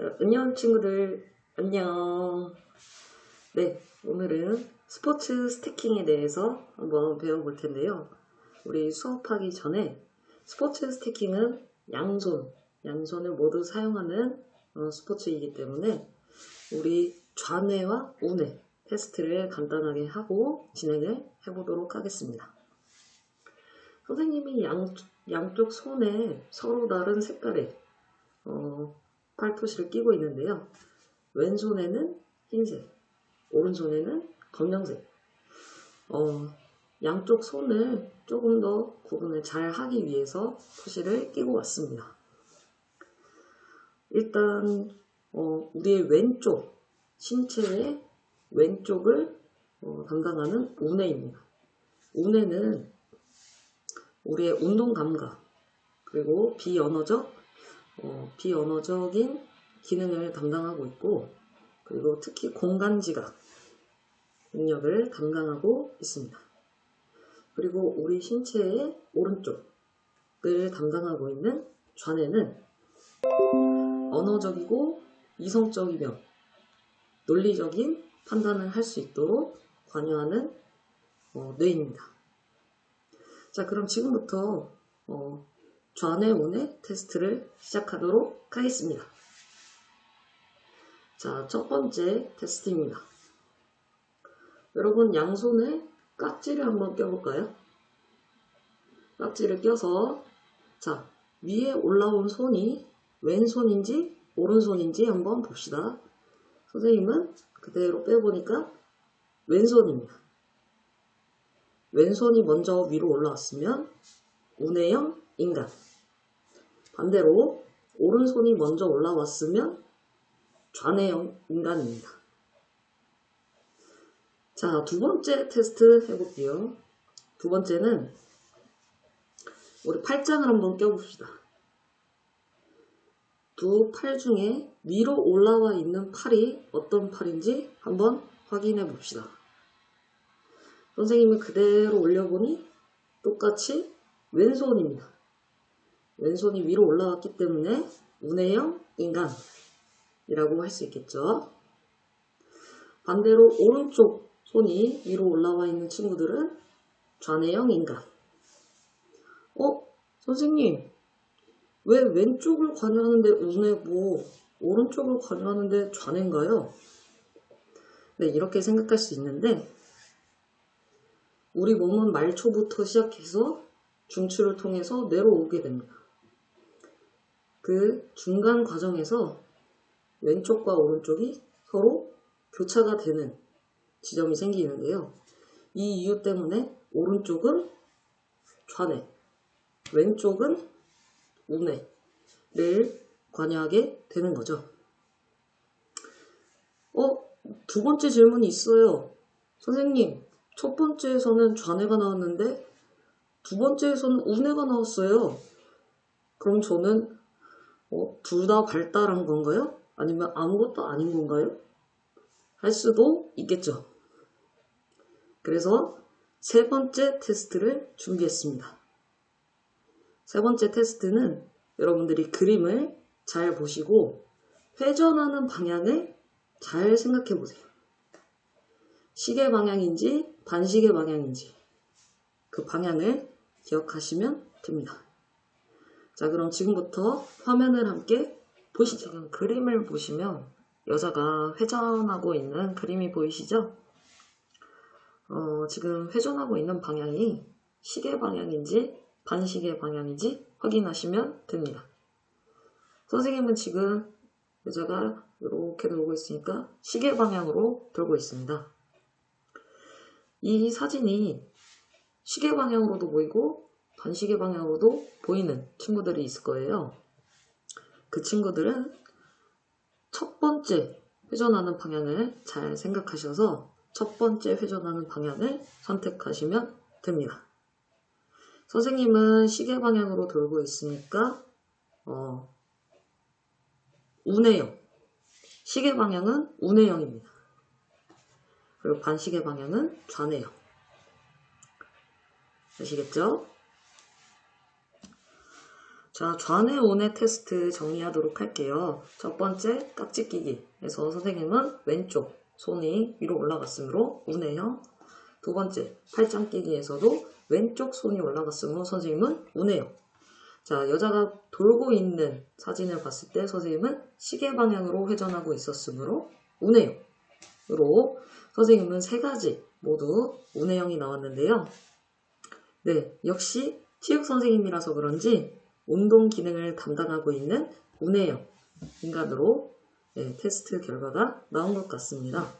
안녕 친구들, 안녕. 네, 오늘은 스포츠 스태킹에 대해서 한번 배워볼 텐데요. 우리 수업하기 전에 스포츠 스태킹은 양손을 모두 사용하는 스포츠이기 때문에 우리 좌뇌와 우뇌 테스트를 간단하게 하고 진행을 해보도록 하겠습니다. 선생님이 양쪽 손에 서로 다른 색깔의 팔토시를 끼고 있는데요. 왼손에는 흰색, 오른손에는 검정색. 양쪽 손을 조금 더 구분을 잘 하기 위해서 토시를 끼고 왔습니다. 일단 우리의 왼쪽, 신체의 왼쪽을 담당하는 우뇌입니다. 우뇌는 우리의 운동 감각, 그리고 비언어적인 기능을 담당하고 있고, 그리고 특히 공간 지각 능력을 담당하고 있습니다. 그리고 우리 신체의 오른쪽을 담당하고 있는 좌뇌는 언어적이고 이성적이며 논리적인 판단을 할 수 있도록 관여하는 뇌입니다. 자, 그럼 지금부터 좌뇌 우뇌 테스트를 시작하도록 하겠습니다. 자, 첫 번째 테스트입니다. 여러분, 양손에 깍지를 한번 껴볼까요? 깍지를 껴서, 자, 위에 올라온 손이 왼손인지 오른손인지 한번 봅시다. 선생님은 그대로 빼보니까 왼손입니다. 왼손이 먼저 위로 올라왔으면 우뇌형 인간. 반대로 오른손이 먼저 올라왔으면 좌뇌형 인간입니다. 자, 두 번째 테스트 해볼게요. 두 번째는 우리 팔짱을 한번 껴봅시다. 두 팔 중에 위로 올라와 있는 팔이 어떤 팔인지 한번 확인해 봅시다. 선생님이 그대로 올려보니 똑같이 왼손입니다. 왼손이 위로 올라왔기 때문에 우뇌형 인간이라고 할 수 있겠죠. 반대로 오른쪽 손이 위로 올라와 있는 친구들은 좌뇌형 인간. 선생님, 왜 왼쪽을 관여하는데 우뇌고 오른쪽을 관여하는데 좌뇌인가요? 네, 이렇게 생각할 수 있는데, 우리 몸은 말초부터 시작해서 중추를 통해서 내려오게 됩니다. 그 중간 과정에서 왼쪽과 오른쪽이 서로 교차가 되는 지점이 생기는데요. 이 이유 때문에 오른쪽은 좌뇌, 왼쪽은 우뇌를 관여하게 되는 거죠. 두 번째 질문이 있어요. 선생님, 첫 번째에서는 좌뇌가 나왔는데 두 번째에서는 우뇌가 나왔어요. 그럼 저는 둘 다 발달한 건가요? 아니면 아무것도 아닌 건가요? 할 수도 있겠죠. 그래서 세 번째 테스트를 준비했습니다. 세 번째 테스트는 여러분들이 그림을 잘 보시고 회전하는 방향을 잘 생각해 보세요. 시계 방향인지 반시계 방향인지 그 방향을 기억하시면 됩니다. 자, 그럼 지금부터 화면을 함께 보시죠. 지금 그림을 보시면 여자가 회전하고 있는 그림이 보이시죠? 지금 회전하고 있는 방향이 시계 방향인지 반시계 방향인지 확인하시면 됩니다. 선생님은 지금 여자가 이렇게 돌고 있으니까 시계 방향으로 돌고 있습니다. 이 사진이 시계 방향으로도 보이고 반시계 방향으로도 보이는 친구들이 있을 거예요. 그 친구들은 첫 번째 회전하는 방향을 잘 생각하셔서 첫 번째 회전하는 방향을 선택하시면 됩니다. 선생님은 시계 방향으로 돌고 있으니까 우뇌형, 시계 방향은 우뇌형입니다. 그리고 반시계 방향은 좌뇌형. 아시겠죠? 자, 좌뇌 우뇌 테스트 정리하도록 할게요. 첫 번째 깍지 끼기에서 선생님은 왼쪽 손이 위로 올라갔으므로 우뇌형. 두 번째 팔짱 끼기에서도 왼쪽 손이 올라갔으므로 선생님은 우뇌형. 자, 여자가 돌고 있는 사진을 봤을 때 선생님은 시계 방향으로 회전하고 있었으므로 우뇌형으로 선생님은 세 가지 모두 우뇌형이 나왔는데요. 네, 역시 체육 선생님이라서 그런지 운동 기능을 담당하고 있는 우뇌형 인간으로 테스트 결과가 나온 것 같습니다.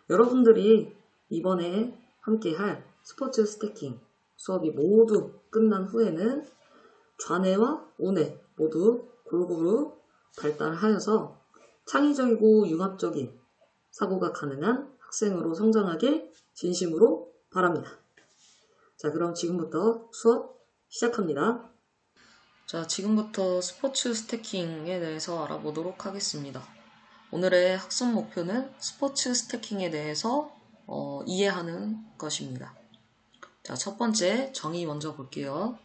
여러분들이 이번에 함께할 스포츠 스태킹 수업이 모두 끝난 후에는 좌뇌와 우뇌 모두 골고루 발달하여서 창의적이고 융합적인 사고가 가능한 학생으로 성장하길 진심으로 바랍니다. 자, 그럼 지금부터 수업 시작합니다. 자, 지금부터 스포츠 스태킹에 대해서 알아보도록 하겠습니다. 오늘의 학습 목표는 스포츠 스태킹에 대해서 이해하는 것입니다. 자, 첫 번째 정의 먼저 볼게요.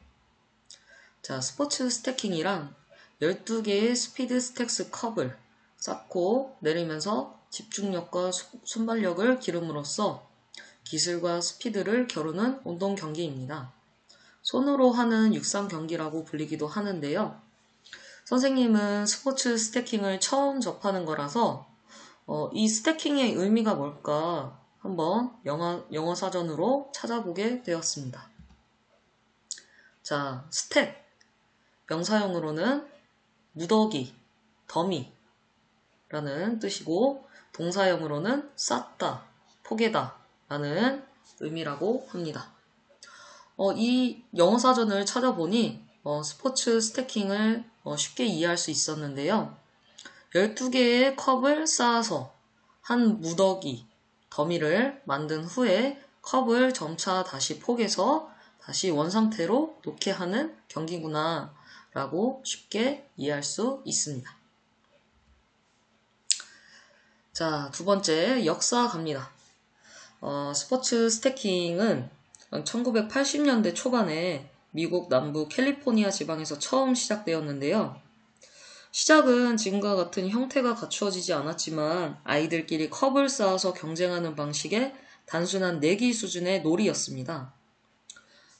자, 스포츠 스태킹이란 12개의 스피드 스택스 컵을 쌓고 내리면서 집중력과 순발력을 기름으로써 기술과 스피드를 겨루는 운동 경기입니다. 손으로 하는 육상 경기라고 불리기도 하는데요. 선생님은 스포츠 스태킹을 처음 접하는 거라서 이 스태킹의 의미가 뭘까 한번 영어 사전으로 찾아보게 되었습니다. 자, 스택 명사형으로는 무더기, 더미라는 뜻이고 동사형으로는 쌓다, 포개다 라는 의미라고 합니다. 이 영어 사전을 찾아보니 스포츠 스태킹을 쉽게 이해할 수 있었는데요. 12개의 컵을 쌓아서 한 무더기, 더미를 만든 후에 컵을 점차 다시 포개서 다시 원상태로 놓게 하는 경기구나 라고 쉽게 이해할 수 있습니다. 자, 두 번째 역사 갑니다. 스포츠 스태킹은 1980년대 초반에 미국 남부 캘리포니아 지방에서 처음 시작되었는데요. 시작은 지금과 같은 형태가 갖추어지지 않았지만 아이들끼리 컵을 쌓아서 경쟁하는 방식의 단순한 내기 수준의 놀이였습니다.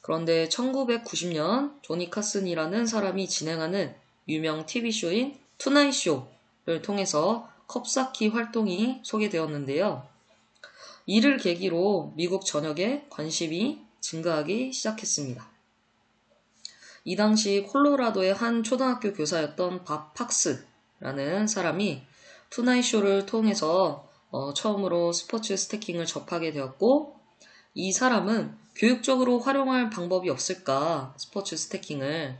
그런데 1990년 조니 카슨이라는 사람이 진행하는 유명 TV쇼인 투나잇 쇼를 통해서 컵쌓기 활동이 소개되었는데요. 이를 계기로 미국 전역에 관심이 증가하기 시작했습니다. 이 당시 콜로라도의 한 초등학교 교사였던 밥 팍스라는 사람이 투나잇 쇼를 통해서 처음으로 스포츠 스태킹을 접하게 되었고, 이 사람은 교육적으로 활용할 방법이 없을까 스포츠 스태킹을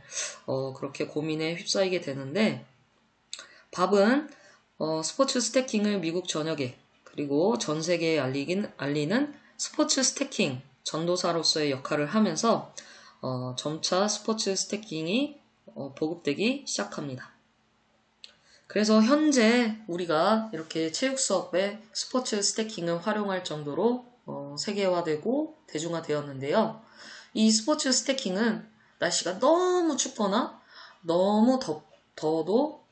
그렇게 고민에 휩싸이게 되는데, 밥은 스포츠 스태킹을 미국 전역에 그리고 전 세계에 알리는 스포츠 스태킹 전도사로서의 역할을 하면서 점차 스포츠 스태킹이 보급되기 시작합니다. 그래서 현재 우리가 이렇게 체육 수업에 스포츠 스태킹을 활용할 정도로 세계화되고 대중화되었는데요. 이 스포츠 스태킹은 날씨가 너무 춥거나 너무 더워도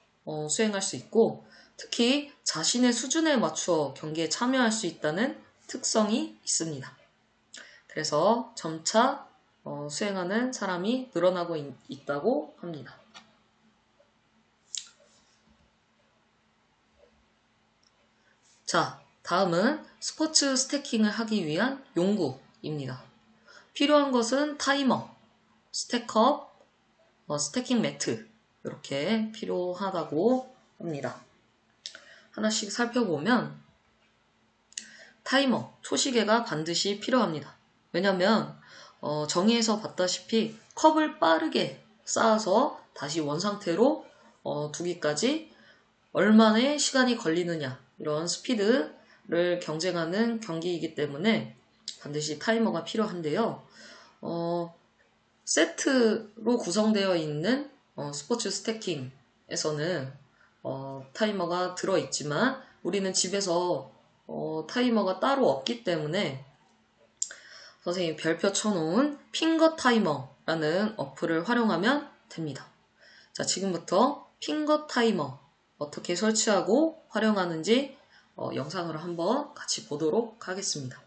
수행할 수 있고, 특히 자신의 수준에 맞추어 경기에 참여할 수 있다는 특성이 있습니다. 그래서 점차 수행하는 사람이 늘어나고 있다고 합니다. 자, 다음은 스포츠 스태킹을 하기 위한 용구입니다. 필요한 것은 타이머, 스태컵, 스태킹 매트 이렇게 필요하다고 합니다. 하나씩 살펴보면 타이머, 초시계가 반드시 필요합니다. 왜냐하면 정의에서 봤다시피 컵을 빠르게 쌓아서 다시 원상태로 두기까지 얼마나 시간이 걸리느냐, 이런 스피드를 경쟁하는 경기이기 때문에 반드시 타이머가 필요한데요. 세트로 구성되어 있는 스포츠 스태킹에서는 타이머가 들어있지만 우리는 집에서 타이머가 따로 없기 때문에 선생님이 별표 쳐놓은 핑거 타이머라는 어플을 활용하면 됩니다. 자, 지금부터 핑거 타이머 어떻게 설치하고 활용하는지 영상으로 한번 같이 보도록 하겠습니다.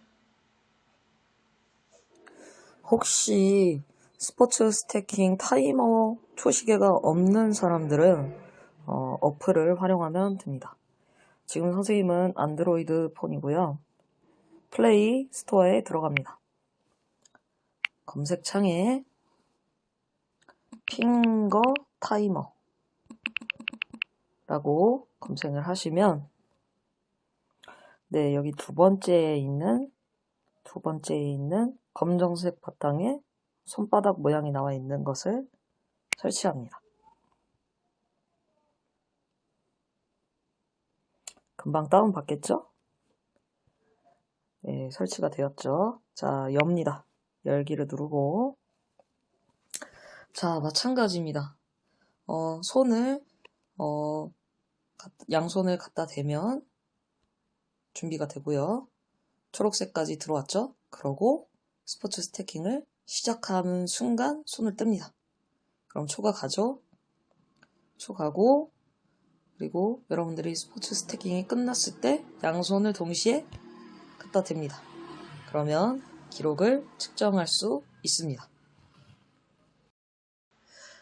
혹시 스포츠 스태킹 타이머 초시계가 없는 사람들은 어플을 활용하면 됩니다. 지금 선생님은 안드로이드 폰이고요. 플레이 스토어에 들어갑니다. 검색창에 핑거 타이머 라고 검색을 하시면 네, 여기 두 번째에 있는 검정색 바탕에 손바닥 모양이 나와 있는 것을 설치합니다. 금방 다운받겠죠? 네, 설치가 되었죠. 자, 엽니다. 열기를 누르고 자, 마찬가지입니다. 양손을 갖다 대면 준비가 되고요. 초록색까지 들어왔죠? 그러고 스포츠 스태킹을 시작하는 순간 손을 뜹니다. 그럼 초가 가죠? 초 가고 그리고 여러분들이 스포츠 스태킹이 끝났을 때 양손을 동시에 갖다 댑니다. 그러면 기록을 측정할 수 있습니다.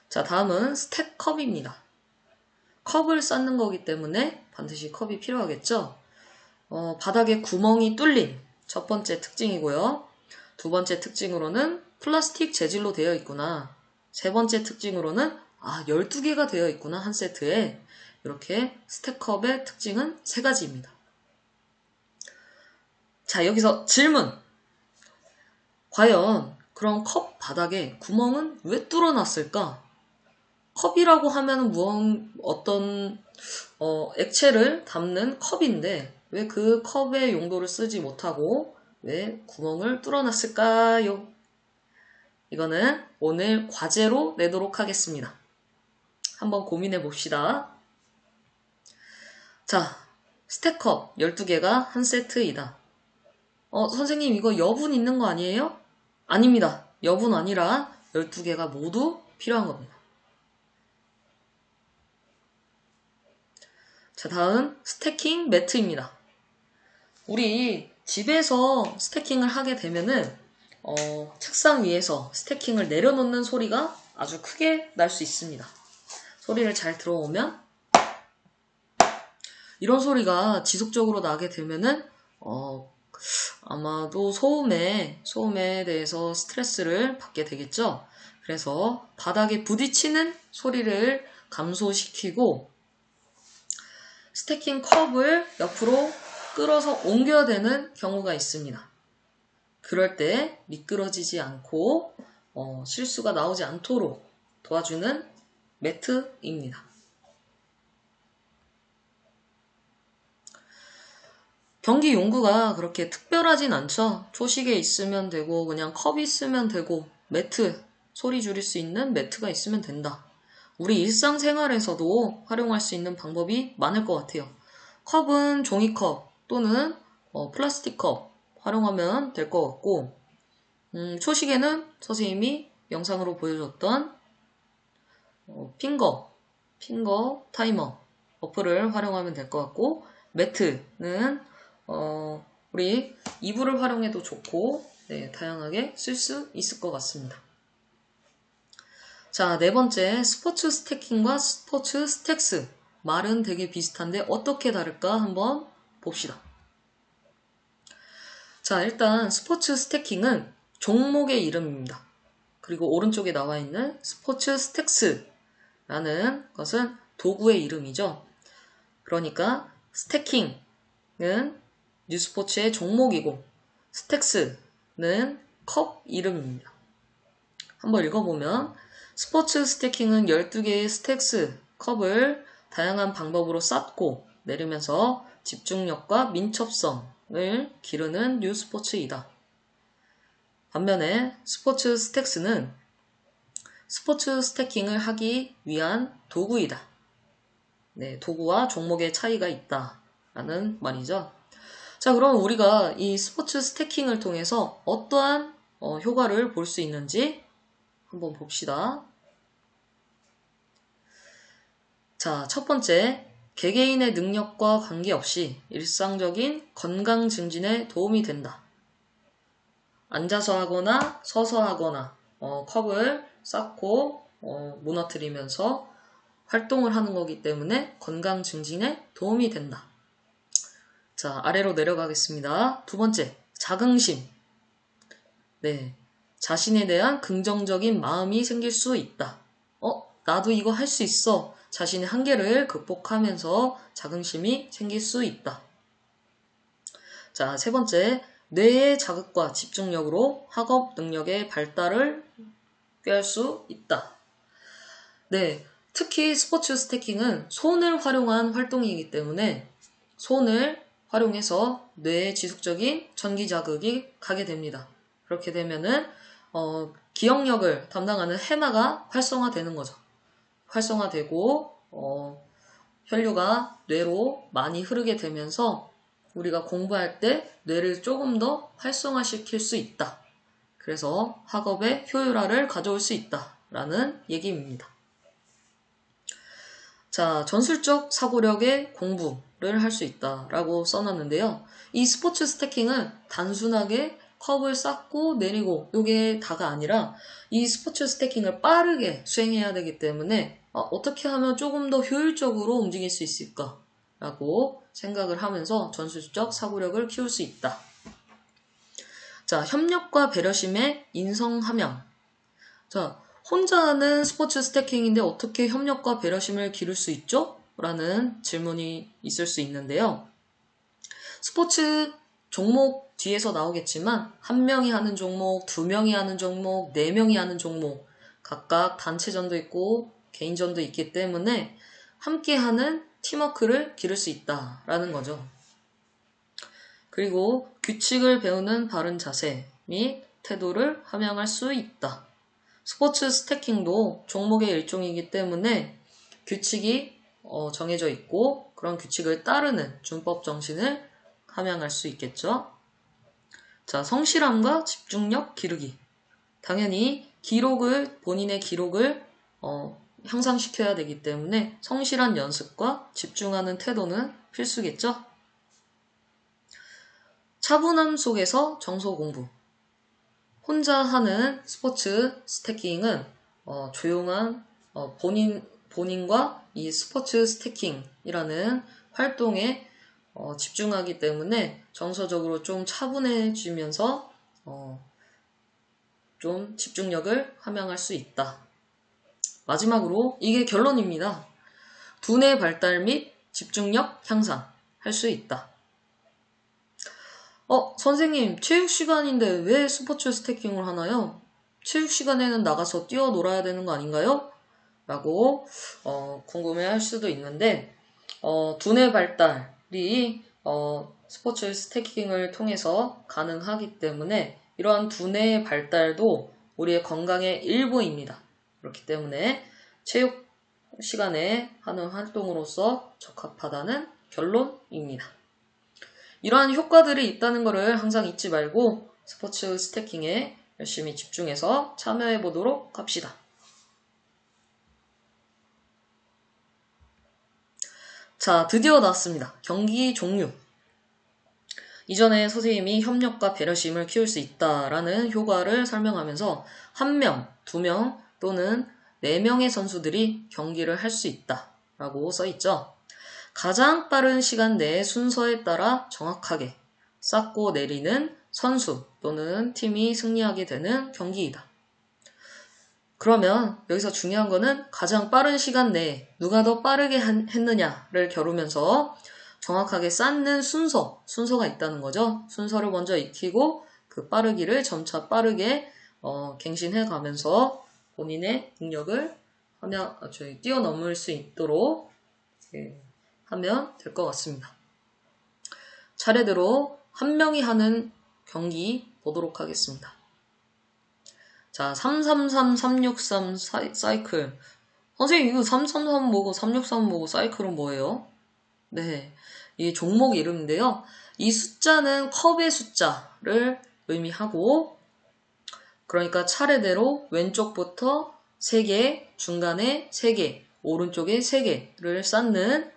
자, 다음은 스택컵입니다. 컵을 쌓는 거기 때문에 반드시 컵이 필요하겠죠? 바닥에 구멍이 뚫린 첫 번째 특징이고요. 두 번째 특징으로는 플라스틱 재질로 되어 있구나. 세 번째 특징으로는 12개가 되어 있구나, 한 세트에. 이렇게 스택컵의 특징은 3가지입니다. 자, 여기서 질문! 과연 그럼 컵 바닥에 구멍은 왜 뚫어놨을까? 컵이라고 하면 어떤 액체를 담는 컵인데 왜 그 컵의 용도를 쓰지 못하고 왜 구멍을 뚫어놨을까요? 이거는 오늘 과제로 내도록 하겠습니다. 한번 고민해 봅시다. 자, 스택컵 12개가 한 세트이다. 선생님 이거 여분 있는 거 아니에요? 아닙니다. 여분 아니라 12개가 모두 필요한 겁니다. 자, 다음 스태킹 매트입니다. 우리 집에서 스태킹을 하게 되면은 책상 위에서 스태킹을 내려놓는 소리가 아주 크게 날 수 있습니다. 소리를 잘 들어오면 이런 소리가 지속적으로 나게 되면은 아마도 소음에 대해서 스트레스를 받게 되겠죠. 그래서 바닥에 부딪히는 소리를 감소시키고 스태킹 컵을 옆으로 끌어서 옮겨야 되는 경우가 있습니다. 그럴 때 미끄러지지 않고 실수가 나오지 않도록 도와주는 매트입니다. 경기 용구가 그렇게 특별하진 않죠. 초시계 있으면 되고 그냥 컵 있으면 되고 매트, 소리 줄일 수 있는 매트가 있으면 된다. 우리 일상생활에서도 활용할 수 있는 방법이 많을 것 같아요. 컵은 종이컵 또는 플라스틱 컵 활용하면 될 것 같고 초시계는 선생님이 영상으로 보여줬던 핑거 타이머 어플을 활용하면 될 것 같고 매트는 우리 이불을 활용해도 좋고 네, 다양하게 쓸 수 있을 것 같습니다. 자, 네 번째 스포츠 스태킹과 스포츠 스택스 말은 되게 비슷한데 어떻게 다를까 한번 봅시다. 자, 일단 스포츠 스태킹은 종목의 이름입니다. 그리고 오른쪽에 나와 있는 스포츠 스택스라는 것은 도구의 이름이죠. 그러니까 스태킹은 뉴스포츠의 종목이고 스택스는 컵 이름입니다. 한번 읽어보면 스포츠 스태킹은 12개의 스택스 컵을 다양한 방법으로 쌓고 내리면서 집중력과 민첩성을 기르는 뉴스포츠이다. 반면에 스포츠 스택스는 스포츠 스태킹을 하기 위한 도구이다. 네, 도구와 종목의 차이가 있다. 라는 말이죠. 자, 그럼 우리가 이 스포츠 스태킹을 통해서 어떠한 효과를 볼 수 있는지 한번 봅시다. 자, 첫 번째, 개개인의 능력과 관계없이 일상적인 건강 증진에 도움이 된다. 앉아서 하거나 서서 하거나 컵을 쌓고 무너뜨리면서 활동을 하는 거기 때문에 건강 증진에 도움이 된다. 자, 아래로 내려가겠습니다. 두 번째, 자긍심. 네, 자신에 대한 긍정적인 마음이 생길 수 있다. 나도 이거 할 수 있어. 자신의 한계를 극복하면서 자긍심이 생길 수 있다. 자, 세 번째, 뇌의 자극과 집중력으로 학업 능력의 발달을 꾀할 수 있다. 네, 특히 스포츠 스태킹은 손을 활용한 활동이기 때문에 손을 활용해서 뇌에 지속적인 전기 자극이 가게 됩니다. 그렇게 되면은 기억력을 담당하는 해마가 활성화되는 거죠. 활성화되고 혈류가 뇌로 많이 흐르게 되면서 우리가 공부할 때 뇌를 조금 더 활성화시킬 수 있다. 그래서 학업의 효율화를 가져올 수 있다라는 얘기입니다. 자, 전술적 사고력의 공부를 할 수 있다라고 써놨는데요. 이 스포츠 스태킹은 단순하게 컵을 쌓고 내리고 이게 다가 아니라 이 스포츠 스태킹을 빠르게 수행해야 되기 때문에 어떻게 하면 조금 더 효율적으로 움직일 수 있을까? 라고 생각을 하면서 전술적 사고력을 키울 수 있다. 자, 협력과 배려심의 인성함양. 자, 혼자 하는 스포츠 스태킹인데 어떻게 협력과 배려심을 기를 수 있죠? 라는 질문이 있을 수 있는데요. 스포츠 종목 뒤에서 나오겠지만 한 명이 하는 종목, 두 명이 하는 종목, 네 명이 하는 종목 각각 단체전도 있고 개인전도 있기 때문에 함께하는 팀워크를 기를 수 있다라는 거죠. 그리고 규칙을 배우는 바른 자세 및 태도를 함양할 수 있다. 스포츠 스태킹도 종목의 일종이기 때문에 규칙이 정해져 있고 그런 규칙을 따르는 준법 정신을 함양할 수 있겠죠. 자, 성실함과 집중력 기르기. 당연히 본인의 기록을 향상시켜야 되기 때문에 성실한 연습과 집중하는 태도는 필수겠죠. 차분함 속에서 정서 공부. 혼자 하는 스포츠 스태킹은 조용한 본인과 이 스포츠 스태킹이라는 활동에 집중하기 때문에 정서적으로 좀 차분해지면서 좀 집중력을 함양할 수 있다. 마지막으로 이게 결론입니다. 두뇌 발달 및 집중력 향상 할 수 있다. 선생님, 체육 시간인데 왜 스포츠 스태킹을 하나요? 체육 시간에는 나가서 뛰어놀아야 되는 거 아닌가요? 라고 궁금해 할 수도 있는데 두뇌 발달이 스포츠 스태킹을 통해서 가능하기 때문에 이러한 두뇌의 발달도 우리의 건강의 일부입니다. 그렇기 때문에 체육 시간에 하는 활동으로서 적합하다는 결론입니다. 이러한 효과들이 있다는 것을 항상 잊지 말고 스포츠 스태킹에 열심히 집중해서 참여해 보도록 합시다. 자, 드디어 나왔습니다. 경기 종류. 이전에 선생님이 협력과 배려심을 키울 수 있다라는 효과를 설명하면서 1명, 2명 또는 4명의 선수들이 경기를 할 수 있다라고 써있죠. 가장 빠른 시간 내에 순서에 따라 정확하게 쌓고 내리는 선수 또는 팀이 승리하게 되는 경기이다. 그러면 여기서 중요한 거는 가장 빠른 시간 내에 누가 더 빠르게 했느냐를 겨루면서 정확하게 쌓는 순서가 있다는 거죠. 순서를 먼저 익히고 그 빠르기를 점차 빠르게 갱신해 가면서 본인의 능력을 뛰어넘을 수 있도록 하면 될 것 같습니다. 차례대로 한 명이 하는 경기 보도록 하겠습니다. 자, 333, 363 사이클. 선생님, 이거 333 뭐고 363 뭐고 사이클은 뭐예요? 네, 이 종목 이름인데요. 이 숫자는 컵의 숫자를 의미하고, 그러니까 차례대로 왼쪽부터 3개, 중간에 3개, 오른쪽에 3개를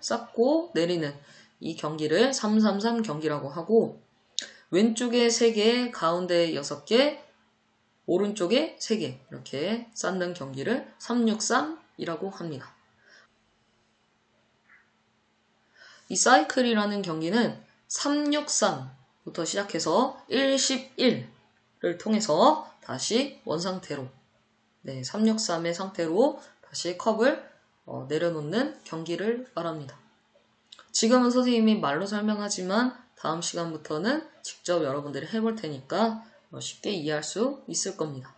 쌓고 내리는 이 경기를 333 경기라고 하고, 왼쪽에 3개, 가운데 6개, 오른쪽에 3개 이렇게 쌓는 경기를 363이라고 합니다. 이 사이클이라는 경기는 363부터 시작해서 111을 통해서 다시 원상태로 363의 상태로 다시 컵을 내려놓는 경기를 말합니다. 지금은 선생님이 말로 설명하지만 다음 시간부터는 직접 여러분들이 해볼 테니까 쉽게 이해할 수 있을 겁니다.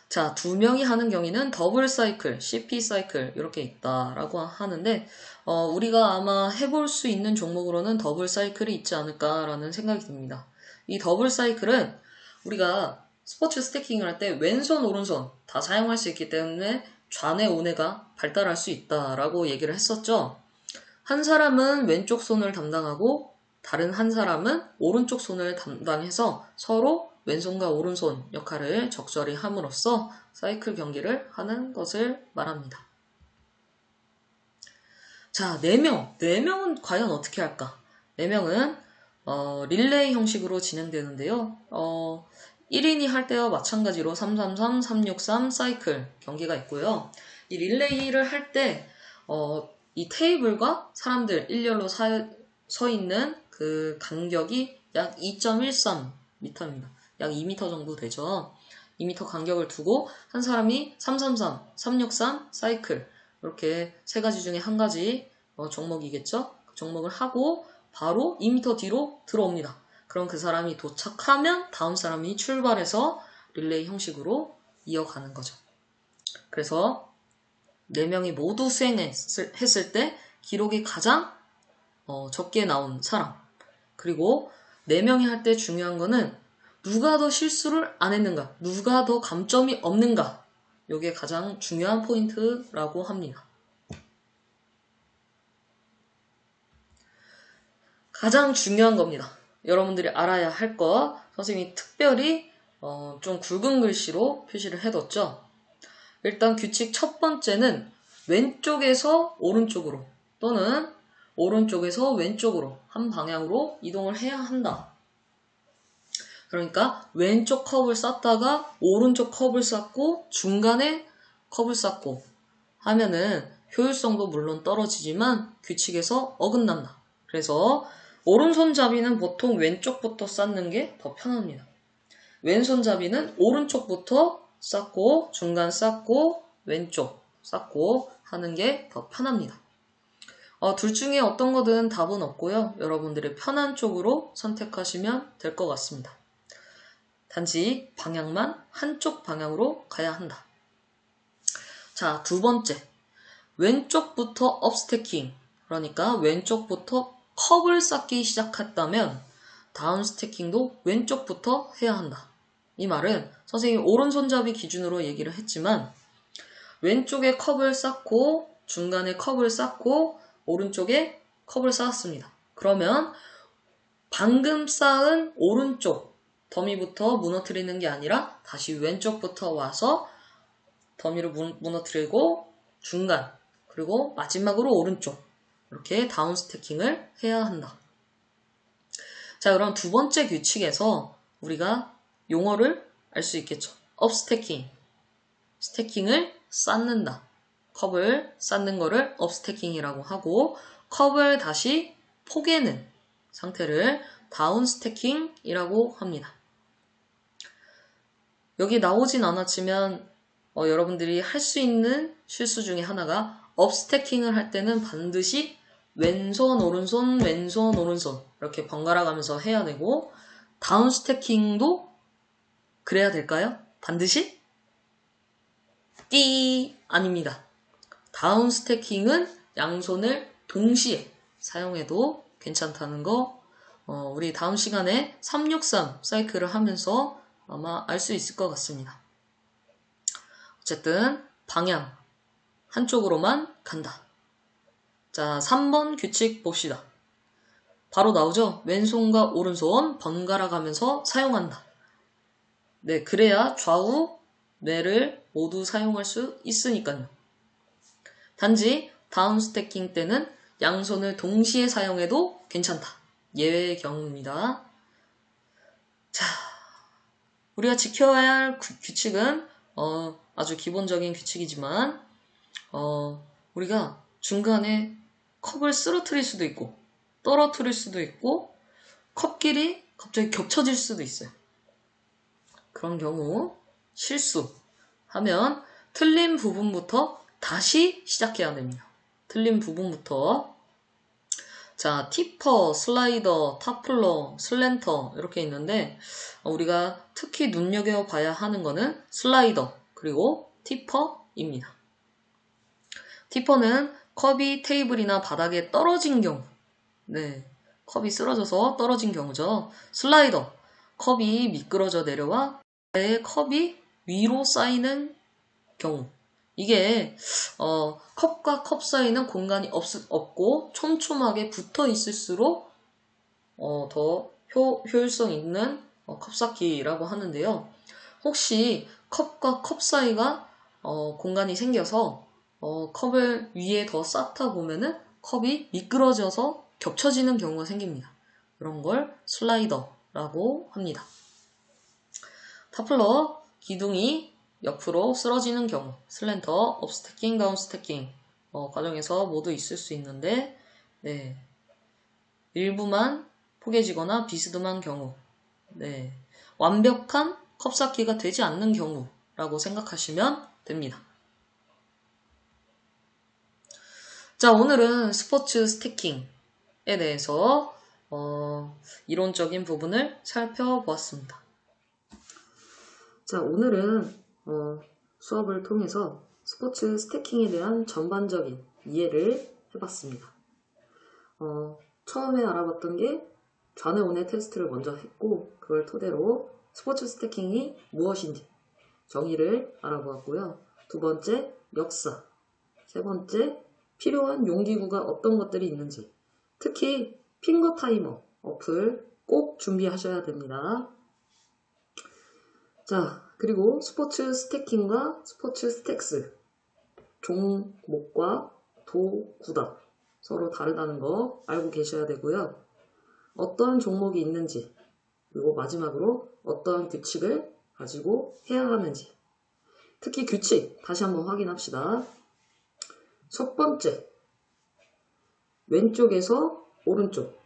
자, 2명이 하는 경기는 더블 사이클, CP 사이클 이렇게 있다라고 하는데 우리가 아마 해볼 수 있는 종목으로는 더블 사이클이 있지 않을까라는 생각이 듭니다. 이 더블 사이클은 우리가 스포츠 스태킹을 할 때 왼손, 오른손 다 사용할 수 있기 때문에 좌뇌, 우뇌가 발달할 수 있다라고 얘기를 했었죠. 한 사람은 왼쪽 손을 담당하고 다른 한 사람은 오른쪽 손을 담당해서 서로 왼손과 오른손 역할을 적절히 함으로써 사이클 경기를 하는 것을 말합니다. 자, 4명. 4명은 과연 어떻게 할까? 4명은 릴레이 형식으로 진행되는데요. 1인이 할 때와 마찬가지로 333, 363 사이클 경기가 있고요. 이 릴레이를 할 때 이 테이블과 사람들 일렬로 서 있는 그 간격이 약 2.13m입니다. 약 2m 정도 되죠. 2m 간격을 두고 한 사람이 333, 363 사이클 이렇게 3가지 중에 한 가지 종목이겠죠. 그 종목을 하고 바로 2m 뒤로 들어옵니다. 그럼 그 사람이 도착하면 다음 사람이 출발해서 릴레이 형식으로 이어가는 거죠. 그래서 4명이 모두 수행했을 때 기록이 가장 적게 나온 사람, 그리고 4명이 할 때 중요한 거는 누가 더 실수를 안 했는가, 누가 더 감점이 없는가, 이게 가장 중요한 포인트라고 합니다. 가장 중요한 겁니다. 여러분들이 알아야 할 거 선생님이 특별히 좀 굵은 글씨로 표시를 해뒀죠. 일단 규칙 첫 번째는 왼쪽에서 오른쪽으로 또는 오른쪽에서 왼쪽으로 한 방향으로 이동을 해야 한다. 그러니까 왼쪽 컵을 쌓다가 오른쪽 컵을 쌓고 중간에 컵을 쌓고 하면은 효율성도 물론 떨어지지만 규칙에서 어긋난다. 그래서 오른손잡이는 보통 왼쪽부터 쌓는 게 더 편합니다. 왼손잡이는 오른쪽부터 쌓고 중간 쌓고 왼쪽 쌓고 하는 게 더 편합니다. 둘 중에 어떤 거든 답은 없고요. 여러분들이 편한 쪽으로 선택하시면 될 것 같습니다. 단지 방향만 한쪽 방향으로 가야 한다. 자, 2번째. 왼쪽부터 업스태킹. 그러니까 왼쪽부터 컵을 쌓기 시작했다면 다운 스태킹도 왼쪽부터 해야 한다. 이 말은 선생님이 오른손잡이 기준으로 얘기를 했지만 왼쪽에 컵을 쌓고 중간에 컵을 쌓고 오른쪽에 컵을 쌓았습니다. 그러면 방금 쌓은 오른쪽 더미부터 무너뜨리는 게 아니라 다시 왼쪽부터 와서 더미를 무너뜨리고 중간 그리고 마지막으로 오른쪽 이렇게 다운 스태킹을 해야 한다. 자, 그럼 2번째 규칙에서 우리가 용어를 알 수 있겠죠. 업스태킹, 스태킹을 쌓는다. 컵을 쌓는 거를 업스태킹이라고 하고 컵을 다시 포개는 상태를 다운 스태킹이라고 합니다. 여기 나오진 않았지만 여러분들이 할 수 있는 실수 중에 하나가 업스태킹을 할 때는 반드시 왼손 오른손 왼손 오른손 이렇게 번갈아 가면서 해야 되고 다운 스태킹도 그래야 될까요? 반드시? 아닙니다. 다운 스태킹은 양손을 동시에 사용해도 괜찮다는 거 우리 다음 시간에 363 사이클을 하면서 아마 알 수 있을 것 같습니다. 어쨌든 방향 한쪽으로만 간다. 자, 3번 규칙 봅시다. 바로 나오죠? 왼손과 오른손 번갈아 가면서 사용한다. 네, 그래야 좌우 뇌를 모두 사용할 수 있으니까요. 단지 다운 스태킹 때는 양손을 동시에 사용해도 괜찮다. 예외의 경우입니다. 자, 우리가 지켜야 할 규칙은 아주 기본적인 규칙이지만 우리가 중간에 컵을 쓰러뜨릴 수도 있고 떨어뜨릴 수도 있고 컵끼리 갑자기 겹쳐질 수도 있어요. 그런 경우 실수하면 틀린 부분부터 다시 시작해야 됩니다. 틀린 부분부터. 자, 티퍼, 슬라이더, 타플러, 슬랜터 이렇게 있는데 우리가 특히 눈여겨봐야 하는 거는 슬라이더 그리고 티퍼입니다. 티퍼는 컵이 테이블이나 바닥에 떨어진 경우, 네, 컵이 쓰러져서 떨어진 경우죠. 슬라이더, 컵이 미끄러져 내려와 컵이 위로 쌓이는 경우. 이게 컵과 컵 사이는 공간이 없고 촘촘하게 붙어 있을수록 더 효율성 있는 컵쌓기라고 하는데요. 혹시 컵과 컵 사이가 공간이 생겨서 컵을 위에 더 쌓다 보면은 컵이 미끄러져서 겹쳐지는 경우가 생깁니다. 그런 걸 슬라이더라고 합니다. 타플러, 기둥이 옆으로 쓰러지는 경우, 슬렌터, 업스태킹, 다운스태킹 과정에서 모두 있을 수 있는데 네, 일부만 포개지거나 비스듬한 경우, 네, 완벽한 컵쌓기가 되지 않는 경우라고 생각하시면 됩니다. 자, 오늘은 스포츠 스태킹에 대해서 이론적인 부분을 살펴보았습니다. 자, 오늘은 수업을 통해서 스포츠 스태킹에 대한 전반적인 이해를 해봤습니다. 처음에 알아봤던 게 좌뇌 우뇌 테스트를 먼저 했고 그걸 토대로 스포츠 스태킹이 무엇인지 정의를 알아보았고요. 두 번째, 역사. 세 번째, 필요한 용기구가 어떤 것들이 있는지, 특히 핑거 타이머 어플 꼭 준비하셔야 됩니다. 자, 그리고 스포츠 스태킹과 스포츠 스택스, 종목과 도구다 서로 다르다는 거 알고 계셔야 되고요. 어떤 종목이 있는지, 그리고 마지막으로 어떤 규칙을 가지고 해야 하는지, 특히 규칙 다시 한번 확인합시다. 첫 번째, 왼쪽에서 오른쪽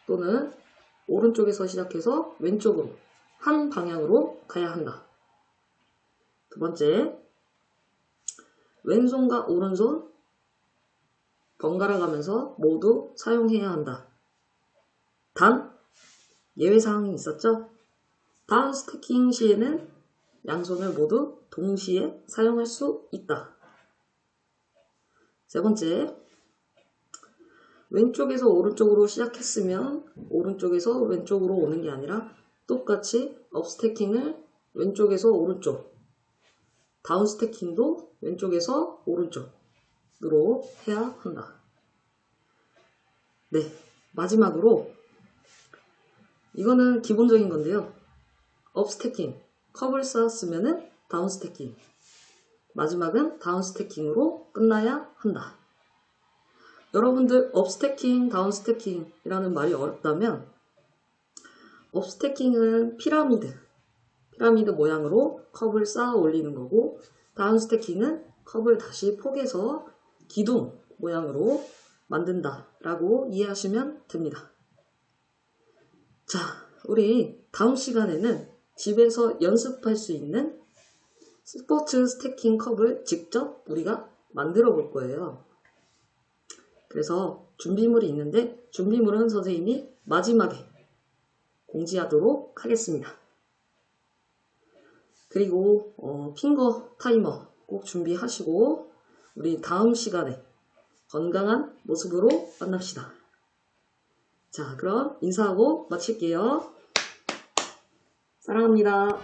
또는 오른쪽에서 시작해서 왼쪽으로 한 방향으로 가야 한다. 두 번째, 왼손과 오른손 번갈아 가면서 모두 사용해야 한다. 단, 예외사항이 있었죠? 다운 스태킹 시에는 양손을 모두 동시에 사용할 수 있다. 세 번째, 왼쪽에서 오른쪽으로 시작했으면 오른쪽에서 왼쪽으로 오는 게 아니라 똑같이 업스태킹을 왼쪽에서 오른쪽, 다운 스태킹도 왼쪽에서 오른쪽으로 해야 한다. 네, 마지막으로 이거는 기본적인 건데요. 업스태킹, 컵을 쌓았으면 다운 스태킹, 마지막은 다운 스태킹으로 끝나야 한다. 여러분들 업스태킹, 다운 스태킹이라는 말이 어렵다면 업스태킹은 피라미드 모양으로 컵을 쌓아 올리는 거고, 다운 스태킹은 컵을 다시 포개서 기둥 모양으로 만든다 라고 이해하시면 됩니다. 자, 우리 다음 시간에는 집에서 연습할 수 있는 스포츠 스태킹 컵을 직접 우리가 만들어 볼 거예요. 그래서 준비물이 있는데 준비물은 선생님이 마지막에 공지하도록 하겠습니다. 그리고 핑거 타이머 꼭 준비하시고 우리 다음 시간에 건강한 모습으로 만납시다. 자, 그럼 인사하고 마칠게요. 사랑합니다.